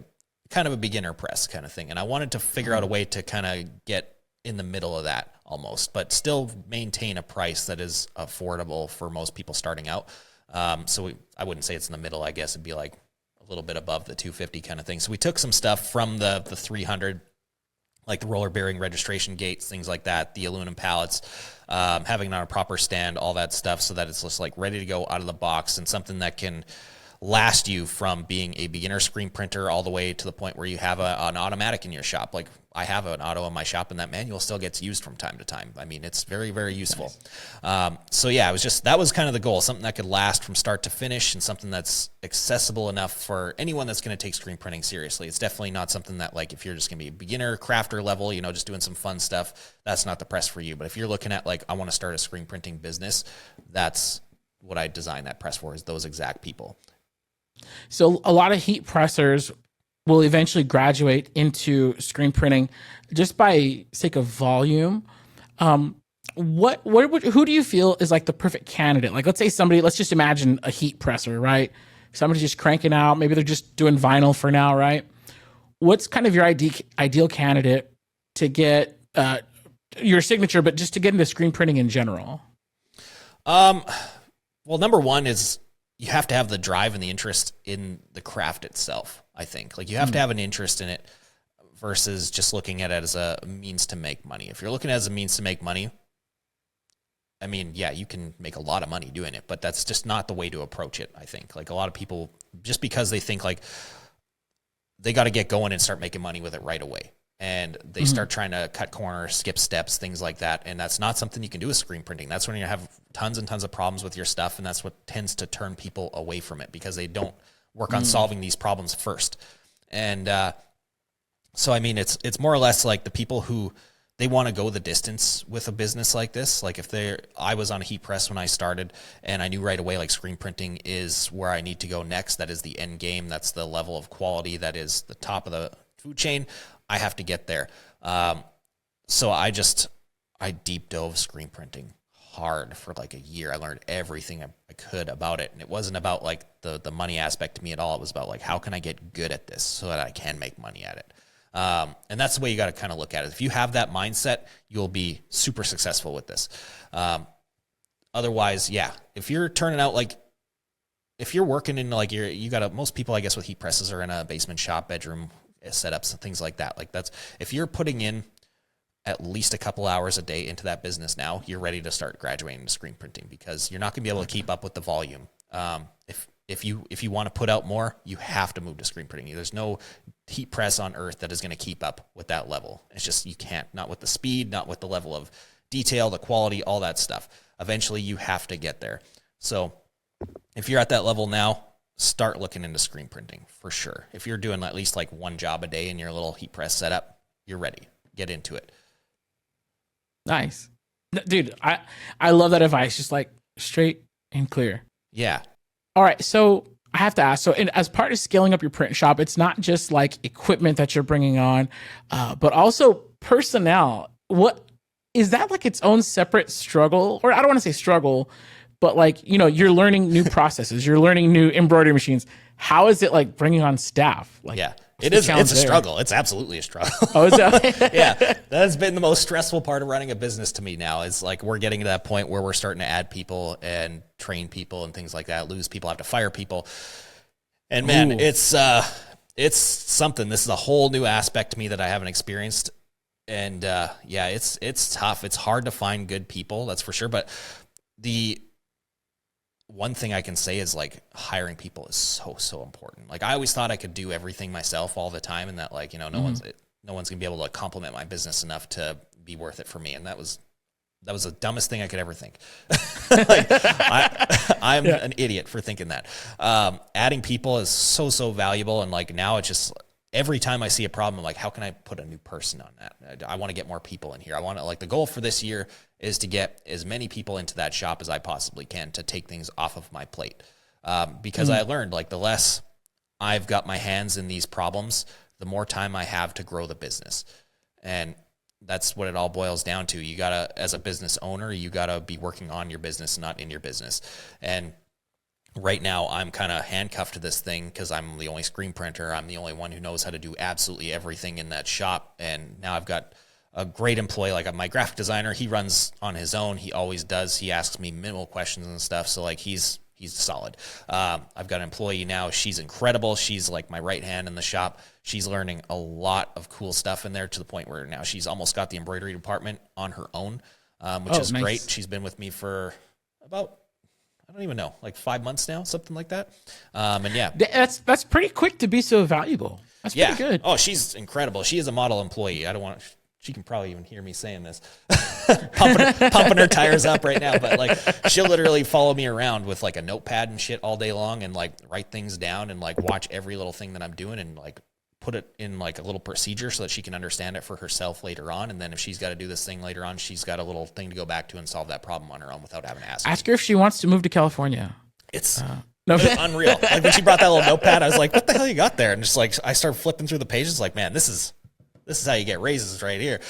kind of a beginner press kind of thing. And I wanted to figure out a way to kind of get in the middle of that almost, but still maintain a price that is affordable for most people starting out. I wouldn't say it's in the middle. I guess it'd be like a little bit above the 250 kind of thing. So we took some stuff from the 300, like the roller bearing registration gates, things like that, the aluminum pallets, having it on a proper stand, all that stuff, so that it's just like ready to go out of the box and something that can last you from being a beginner screen printer all the way to the point where you have an automatic in your shop. Like I have an auto in my shop, and that manual still gets used from time to time. I mean, it's very, very useful. Nice. So yeah, that was kind of the goal, something that could last from start to finish and something that's accessible enough for anyone that's going to take screen printing seriously. It's definitely not something that, like, if you're just going to be a beginner crafter level, just doing some fun stuff, that's not the press for you. But if you're looking at like, I want to start a screen printing business, that's what I designed that press for, is those exact people. So a lot of heat pressers will eventually graduate into screen printing just by sake of volume. Who do you feel is like the perfect candidate? Like, let's just imagine a heat presser, right? Somebody's just cranking out. Maybe they're just doing vinyl for now, right? What's kind of your ideal candidate to get your signature, but just to get into screen printing in general? Well, number one is you have to have the drive and the interest in the craft itself, I think. Like, you have to have an interest in it versus just looking at it as a means to make money. If you're looking at it as a means to make money, I mean, yeah, you can make a lot of money doing it, but that's just not the way to approach it, I think. Like, a lot of people, just because they think like they got to get going and start making money with it right away, and they start trying to cut corners, skip steps, things like that. And that's not something you can do with screen printing. That's when you have tons and tons of problems with your stuff, and that's what tends to turn people away from it, because they don't work on solving these problems first. And so, I mean, it's more or less like the people who, they want to go the distance with a business like this. Like, I was on a heat press when I started, and I knew right away, like, screen printing is where I need to go next. That is the end game. That's the level of quality. That is the top of the food chain. I have to get there. So I deep dove screen printing hard for like a year. I learned everything I could about it. And it wasn't about like the money aspect to me at all. It was about like, how can I get good at this so that I can make money at it? And that's the way you got to kind of look at it. If you have that mindset, you'll be super successful with this. Otherwise, yeah, if you're turning out like, if you're working in like most people, I guess, with heat presses are in a basement shop, bedroom setups and things like that. Like, that's, if you're putting in at least a couple hours a day into that business now, you're ready to start graduating to screen printing, because you're not going to be able to keep up with the volume. If you want to put out more, you have to move to screen printing. There's no heat press on earth that is going to keep up with that level. It's just, you can't, not with the speed, not with the level of detail, the quality, all that stuff. Eventually you have to get there. So if you're at that level now, start looking into screen printing for sure. If you're doing at least like one job a day in your little heat press setup, you're ready. Get into it. Nice. Dude, I love that advice. Just like straight and clear. Yeah. All right. So I have to ask, as part of scaling up your print shop, it's not just like equipment that you're bringing on, but also personnel. What is that, like its own separate struggle? Or I don't want to say struggle, but like, you're learning new processes, you're learning new embroidery machines. How is it like bringing on staff? Like, yeah, it's a struggle. It's absolutely a struggle. Oh, is that? Yeah, that has been the most stressful part of running a business to me now. Is like, we're getting to that point where we're starting to add people and train people and things like that, lose people, have to fire people. And man, it's something. This is a whole new aspect to me that I haven't experienced. And yeah, it's tough. It's hard to find good people, that's for sure. But the one thing I can say is like, hiring people is so important. Like, I always thought I could do everything myself all the time, and that like, no one's gonna be able to complement my business enough to be worth it for me. And that was the dumbest thing I could ever think. Like, I'm an idiot for thinking that. Adding people is so valuable. And like, now it's just, every time I see a problem, I'm like, how can I put a new person on that? I want to get more people in here. I want to, like, the goal for this year is to get as many people into that shop as I possibly can to take things off of my plate. Because I learned, like, the less I've got my hands in these problems, the more time I have to grow the business. And that's what it all boils down to. You gotta, as a business owner, you gotta be working on your business, not in your business. And right now I'm kind of handcuffed to this thing because I'm the only screen printer. I'm the only one who knows how to do absolutely everything in that shop. And now I've got a great employee, like my graphic designer. He runs on his own. He always does. He asks me minimal questions and stuff. So like he's solid. I've got an employee now. She's incredible. She's like my right hand in the shop. She's learning a lot of cool stuff in there to the point where now she's almost got the embroidery department on her own, which is nice. Great. She's been with me for about, I don't even know, like 5 months now, something like that. And yeah, that's pretty quick to be so valuable. That's pretty good. Oh, she's incredible. She is a model employee. I don't want to, she can probably even hear me saying this, pumping her tires up right now. But like, she'll literally follow me around with like a notepad and shit all day long and like write things down and like watch every little thing that I'm doing and like put it in like a little procedure so that she can understand it for herself later on. And then if she's got to do this thing later on, she's got a little thing to go back to and solve that problem on her own without having to ask. Ask her if she wants to move to California. It's unreal. Like when she brought that little notepad, I was like, what the hell you got there? And just like, I started flipping through the pages like, man, this is how you get raises right here.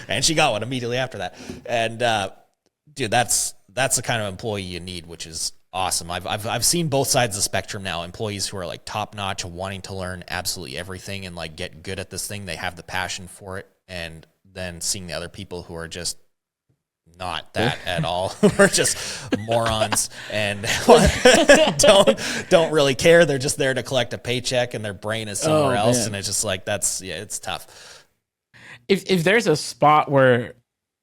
And she got one immediately after that. And dude, that's the kind of employee you need, which is awesome. I've seen both sides of the spectrum now. Employees who are like top notch, wanting to learn absolutely everything and like get good at this thing. They have the passion for it. And then seeing the other people who are just not that at all. We're just morons and don't really care. They're just there to collect a paycheck and their brain is somewhere else. Man. And it's just like, it's tough. If there's a spot where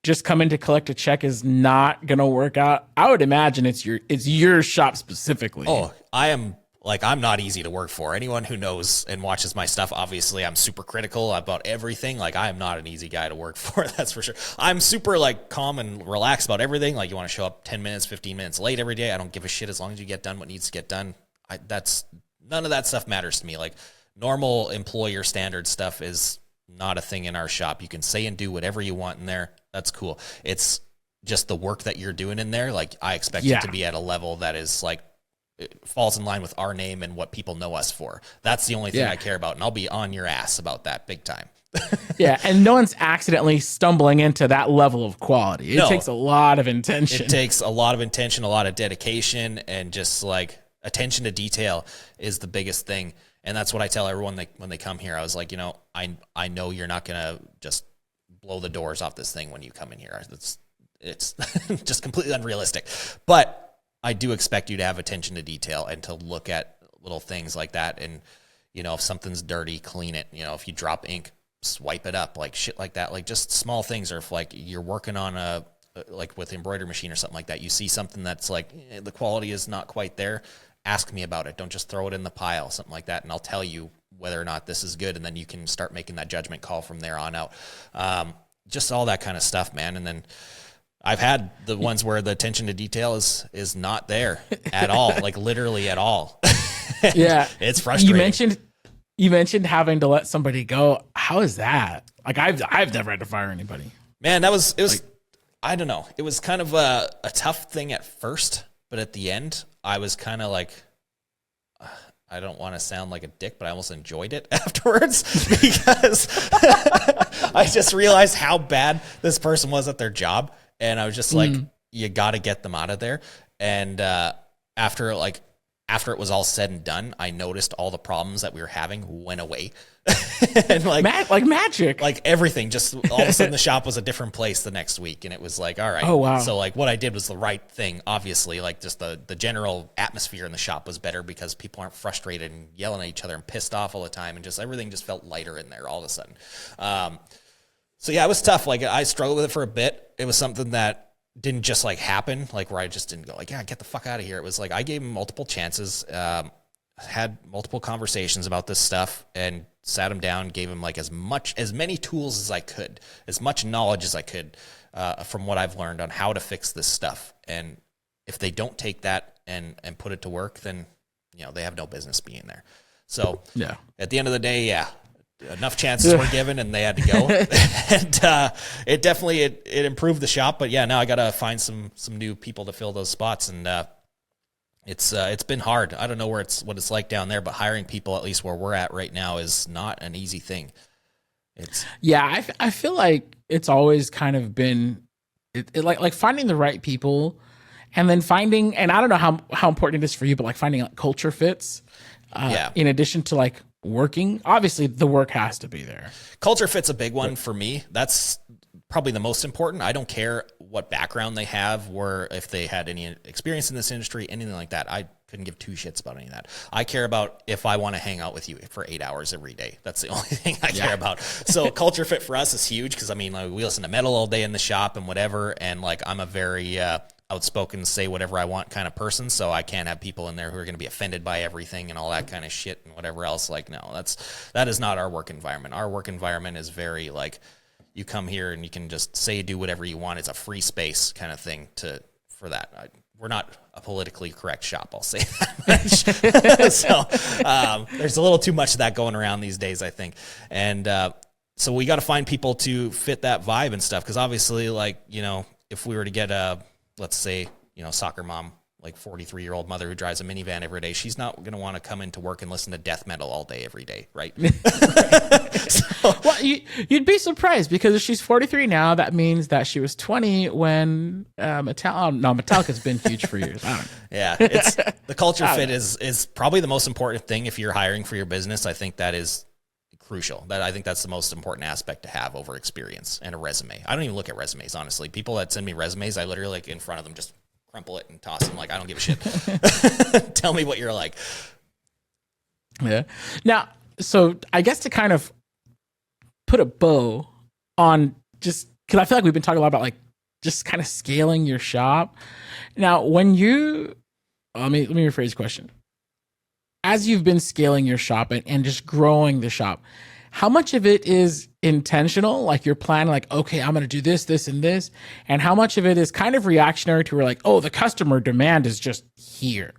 just coming to collect a check is not going to work out, I would imagine it's your shop specifically. Oh, I'm not easy to work for. Anyone who knows and watches my stuff, obviously I'm super critical about everything. Like I am not an easy guy to work for. That's for sure. I'm super like calm and relaxed about everything. Like you want to show up 10 minutes, 15 minutes late every day. I don't give a shit as long as you get done what needs to get done. None of that stuff matters to me. Like normal employer standard stuff is not a thing in our shop. You can say and do whatever you want in there. That's cool. It's just the work that you're doing in there. Like I expect it to be at a level that is like, it falls in line with our name and what people know us for. That's the only thing I care about. And I'll be on your ass about that big time. Yeah. And no one's accidentally stumbling into that level of quality. It takes a lot of intention. It takes a lot of intention, a lot of dedication, and just like attention to detail is the biggest thing. And that's what I tell everyone when they come here. I was like, I know you're not going to just blow the doors off this thing when you come in here. It's just completely unrealistic. But I do expect you to have attention to detail and to look at little things like that. And, if something's dirty, clean it. If you drop ink, swipe it up, like shit like that. Like just small things. Or if like you're working on like with embroidery machine or something like that, you see something that's like the quality is not quite there. Ask me about it. Don't just throw it in the pile, something like that. And I'll tell you whether or not this is good. And then you can start making that judgment call from there on out. Just all that kind of stuff, man. And then I've had the ones where the attention to detail is not there at all, like literally at all. Yeah. It's frustrating. You mentioned having to let somebody go. How is that? Like I've never had to fire anybody. Man, it was like, I don't know. It was kind of a tough thing at first, but at the end I was kind of like, I don't want to sound like a dick, but I almost enjoyed it afterwards because I just realized how bad this person was at their job. And I was just like, you got to get them out of there. And after it was all said and done, I noticed all the problems that we were having went away. And like magic. Like everything, just all of a sudden the shop was a different place the next week. And it was like, all right. Oh, wow. So like what I did was the right thing. Obviously, like just the general atmosphere in the shop was better because people aren't frustrated and yelling at each other and pissed off all the time. And just everything just felt lighter in there all of a sudden. So yeah, it was tough. Like I struggled with it for a bit. It was something that didn't just like happen, like where I just didn't go like, yeah, get the fuck out of here. It was like, I gave him multiple chances, had multiple conversations about this stuff and sat him down, gave him like as many tools as I could, as much knowledge as I could, from what I've learned on how to fix this stuff. And if they don't take that and put it to work, then, they have no business being there. So Yeah. at the end of the day, yeah, enough chances were given and they had to go. And it definitely, it improved the shop. But yeah, now I got to find some new people to fill those spots. And it's been hard. I don't know what it's like down there, but hiring people, at least where we're at right now, is not an easy thing. I feel like it's always kind of been like finding the right people, and then finding, and I don't know how important it is for you, but like finding like culture fits. In addition to like working, obviously the work has to be there. Culture fit's a big one for me. That's probably the most important. I don't care what background they have, or if they had any experience in this industry, anything like that. I couldn't give two shits about any of that. I care about if I want to hang out with you for 8 hours every day. That's the only thing I care about. So culture fit for us is huge, because I mean, like, we listen to metal all day in the shop and whatever, and like I'm a very outspoken, say whatever I want kind of person, so I can't have people in there who are going to be offended by everything and all that kind of shit and whatever else. Like, no, that is not our work environment. Our work environment is very like, you come here and you can just say, do whatever you want. It's a free space kind of thing for that. We're not a politically correct shop, I'll say that. So there's a little too much of that going around these days, I think. And so we got to find people to fit that vibe and stuff. Because obviously, like, you know, if we were to get let's say, you know, soccer mom, like 43-year-old mother who drives a minivan every day, she's not going to want to come into work and listen to death metal all day, every day, right? Well, you'd be surprised, because if she's 43 now, that means that she was 20 when Metallica's been huge for years. I don't know. Yeah, it's the culture fit is probably the most important thing if you're hiring for your business. I think that is crucial. I think that's the most important aspect to have over experience and a resume. I don't even look at resumes, honestly. People that send me resumes, I literally, like, in front of them just crumple it and toss them. Like, I don't give a shit. Tell me what you're like. Yeah. Now, so I guess to kind of put a bow on, just because I feel like we've been talking a lot about like just kind of scaling your shop. Now, when you, let me rephrase the question. As you've been scaling your shop and just growing the shop, how much of it is intentional? Like, you're planning, like, okay, I'm going to do this, this, and this. And how much of it is kind of reactionary to where, like, oh, the customer demand is just here.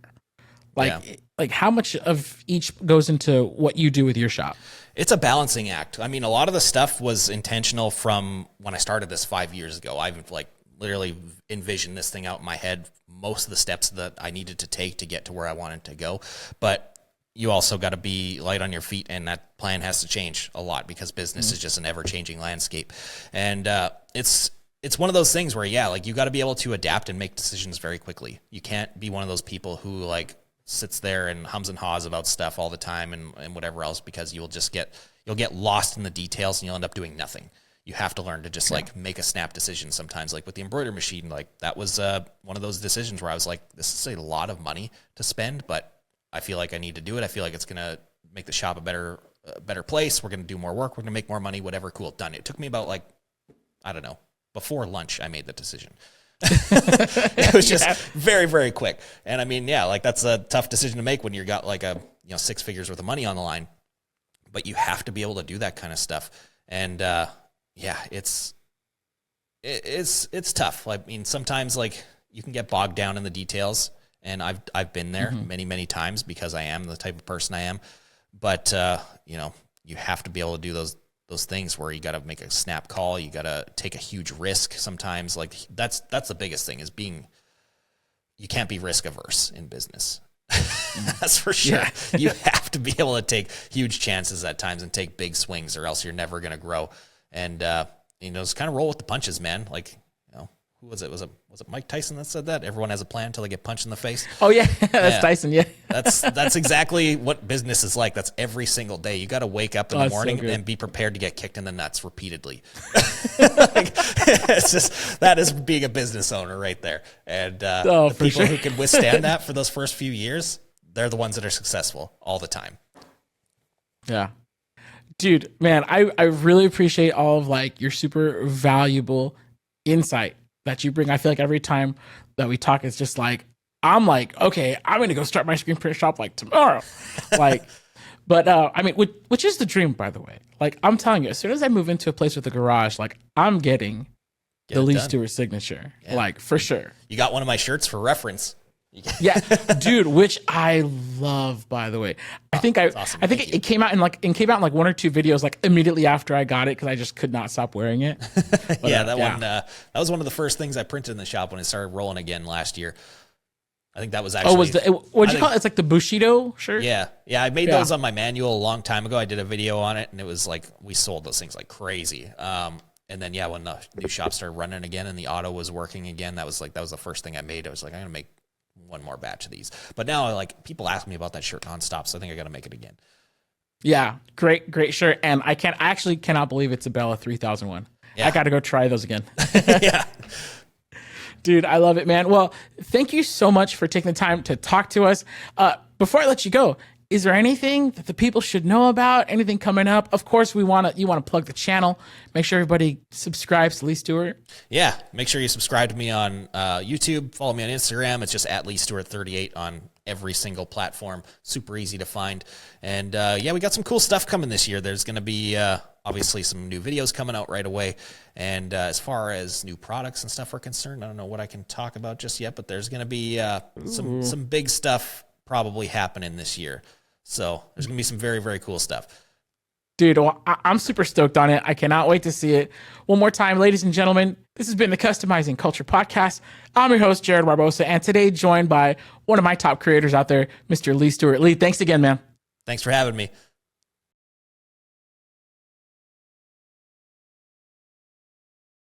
Like how much of each goes into what you do with your shop? It's a balancing act. I mean, a lot of the stuff was intentional from when I started this 5 years ago. I've like literally envisioned this thing out in my head, most of the steps that I needed to take to get to where I wanted to go. But you also got to be light on your feet, and that plan has to change a lot, because business is just an ever-changing landscape. And it's one of those things where, yeah, like, you got to be able to adapt and make decisions very quickly. You can't be one of those people who like sits there and hums and haws about stuff all the time and whatever else, because you'll get lost in the details and you'll end up doing nothing. You have to learn to just like make a snap decision sometimes. Like with the embroidery machine, like that was one of those decisions where I was like, this is a lot of money to spend, but I feel like I need to do it. I feel like it's going to make the shop a better place. We're going to do more work. We're going to make more money, whatever. Cool. Done. It took me about, like, I don't know, before lunch, I made the decision. It was just very, very quick. And I mean, yeah, like, that's a tough decision to make when you got like six figures worth of money on the line, but you have to be able to do that kind of stuff. And, yeah, it's tough. I mean, sometimes like you can get bogged down in the details, and I've been there many, many times, because I am the type of person I am. But, you have to be able to do those things where you got to make a snap call. You got to take a huge risk sometimes. Like that's the biggest thing, is you can't be risk averse in business. That's for sure. Yeah. You have to be able to take huge chances at times and take big swings, or else you're never going to grow. And, just kind of roll with the punches, man. Like, who was it? Was it Mike Tyson that said that? Everyone has a plan until they get punched in the face. Oh yeah, that's Tyson. Yeah, that's exactly what business is like. That's every single day. You got to wake up in the morning and be prepared to get kicked in the nuts repeatedly. It's just, that is being a business owner right there. And the people who can withstand that for those first few years, they're the ones that are successful all the time. Yeah. Dude, man, I really appreciate all of like your super valuable insight that you bring. I feel like every time that we talk, it's just like, I'm like, okay, I'm going to go start my screen print shop like tomorrow. Like, but I mean, which is the dream, by the way. Like, I'm telling you, as soon as I move into a place with a garage, like, I'm getting the Lee Stuart signature, like, for sure. You got one of my shirts for reference. Yeah, dude, which I love, by the way. Awesome. I think it came out in like 1 or 2 videos like immediately after I got it because I just could not stop wearing it. But, one that was one of the first things I printed in the shop when it started rolling again last year. I think that was actually. What'd you call it? It's like the Bushido shirt. Yeah, I made those on my manual a long time ago. I did a video on it, and it was like we sold those things like crazy. And then when the new shop started running again and the auto was working again, that was the first thing I made. I was like, I'm gonna make one more batch of these. But now like people ask me about that shirt nonstop, so I think I got to make it again. Yeah, great shirt, and I actually cannot believe it's a Bella 3001. Yeah. I got to go try those again. Yeah. Dude, I love it, man. Well, thank you so much for taking the time to talk to us. Before I let you go, is there anything that the people should know about? Anything coming up? Of course, you want to plug the channel. Make sure everybody subscribes to Lee Stuart. Yeah, make sure you subscribe to me on YouTube. Follow me on Instagram. It's just at Lee Stuart 38 on every single platform. Super easy to find. And we got some cool stuff coming this year. There's going to be obviously some new videos coming out right away. And as far as new products and stuff are concerned, I don't know what I can talk about just yet, but there's going to be some big stuff probably happening this year. So there's going to be some very, very cool stuff. Dude, well, I'm super stoked on it. I cannot wait to see it. One more time, ladies and gentlemen, this has been the Customizing Culture Podcast. I'm your host, Jared Barbosa, and today joined by one of my top creators out there, Mr. Lee Stuart. Lee, thanks again, man. Thanks for having me.